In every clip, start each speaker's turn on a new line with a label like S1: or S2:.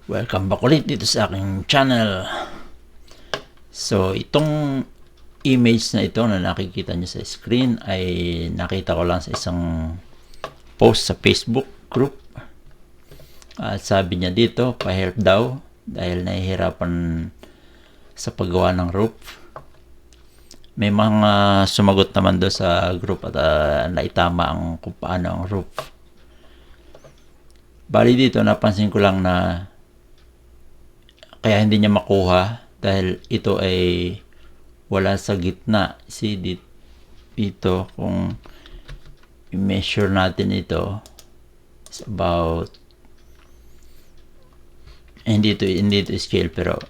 S1: Welcome back ulit dito sa aking channel. So, itong image na ito na nakikita nyo sa screen ay nakita ko lang sa isang post sa Facebook group. At sabi niya dito, pa-help daw dahil nahihirapan sa paggawa ng roof. May mga sumagot naman doon sa group at naitama ang kung paano ang roof. Bali dito, napansin ko lang na kaya hindi niya makuha dahil ito ay wala sa gitna. See dito kung i-measure natin ito, it's about hindi ito scale, pero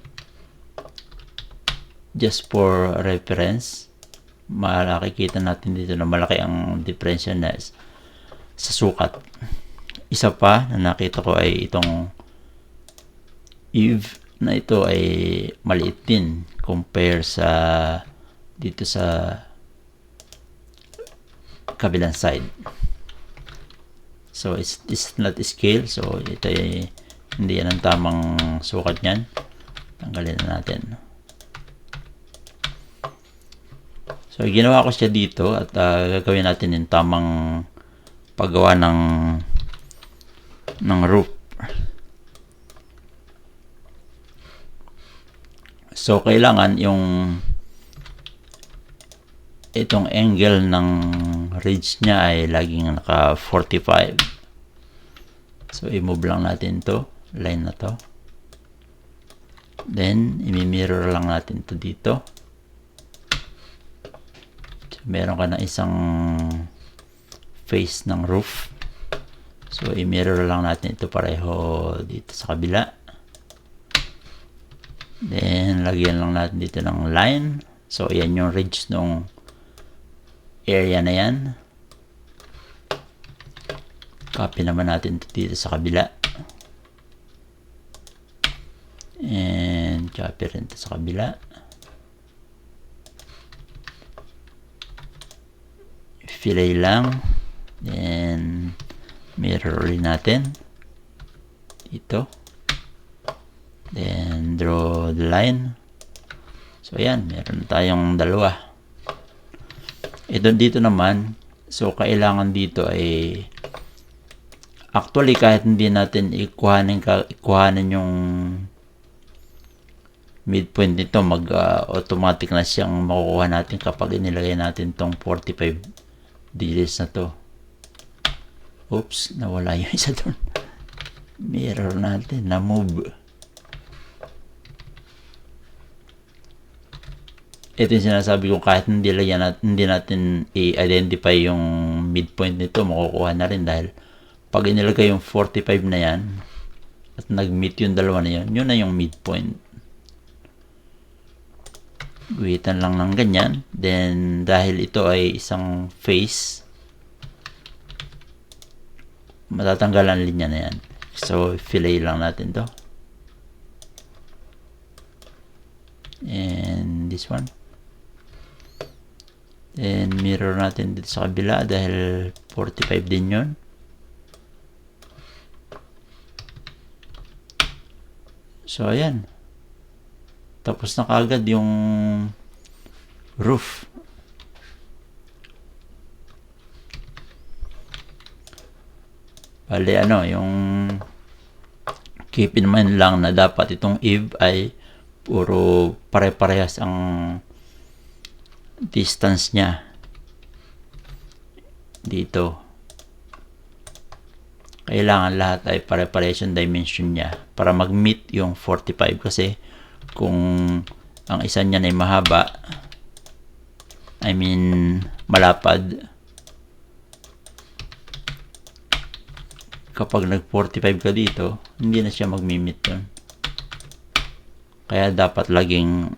S1: just for reference, makikita natin dito na malaki ang diferensya na sa sukat. Isa pa na nakita ko ay itong eave na ito ay maliit din compare sa dito sa kabilang side. So it's not scale, so ito ay hindi yan ang tamang sukat niyan. Tanggalin na natin. So ginawa ko siya dito at gagawin natin yung tamang paggawa ng roof. So, kailangan itong angle ng ridge niya ay laging naka 45. So, i-move lang natin to line na to. Then, i-mirror lang natin to dito. So, meron ka na isang face ng roof. So, i-mirror lang natin ito pareho dito sa kabila. Then, lagyan lang natin dito ng line. So, yan yung ridge nung area na yan. Copy naman natin dito sa kabila. And, copy rin ito sa kabila. Fillet lang. Then, mirror ulit natin. Dito. Then, draw the line. So, ayan. Meron tayong dalawa. Ito dito naman. So, kailangan dito ay actually, kahit hindi natin ikuhanin yung midpoint nito, automatic na siyang makukuha natin kapag inilagay natin tong 45 degrees na to. Oops, nawala yung isa doon. Mirror natin, na-move. Ito yung sinasabi ko, kahit hindi natin i-identify yung midpoint nito, makukuha na rin dahil pag inilagay yung 45 na yan at nag-meet yung dalawa na yan, yun na yung midpoint. Guhitan lang ng ganyan. Then, dahil ito ay isang face, matatanggal ang linya na yan. So, fillet lang natin to. And this one. Then, mirror natin dito sa kabila dahil 45 din yun. So, ayan. Tapos na kaagad yung roof. Bale, yung keep in mind lang na dapat itong eave ay puro pare-parehas ang distance niya dito. Kailangan lahat ay pare-parehas yung dimension niya para mag-meet yung 45, kasi kung ang isa niyan ay mahaba, I mean malapad, kapag nag 45 ka dito, hindi na siya mag-meet yun. Kaya dapat laging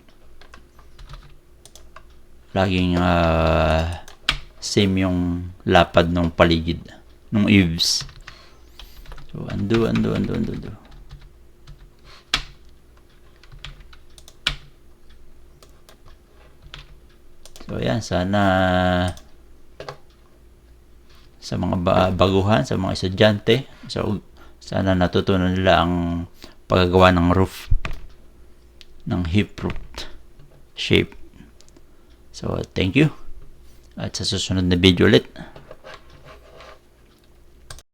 S1: same yung lapad ng paligid ng eaves. So, undo. So, ayan. Sana sa mga baguhan, sa mga estudyante, so sana natutunan nila ang paggawa ng roof ng hip roof shape. So thank you, at sa susunod na video ulit.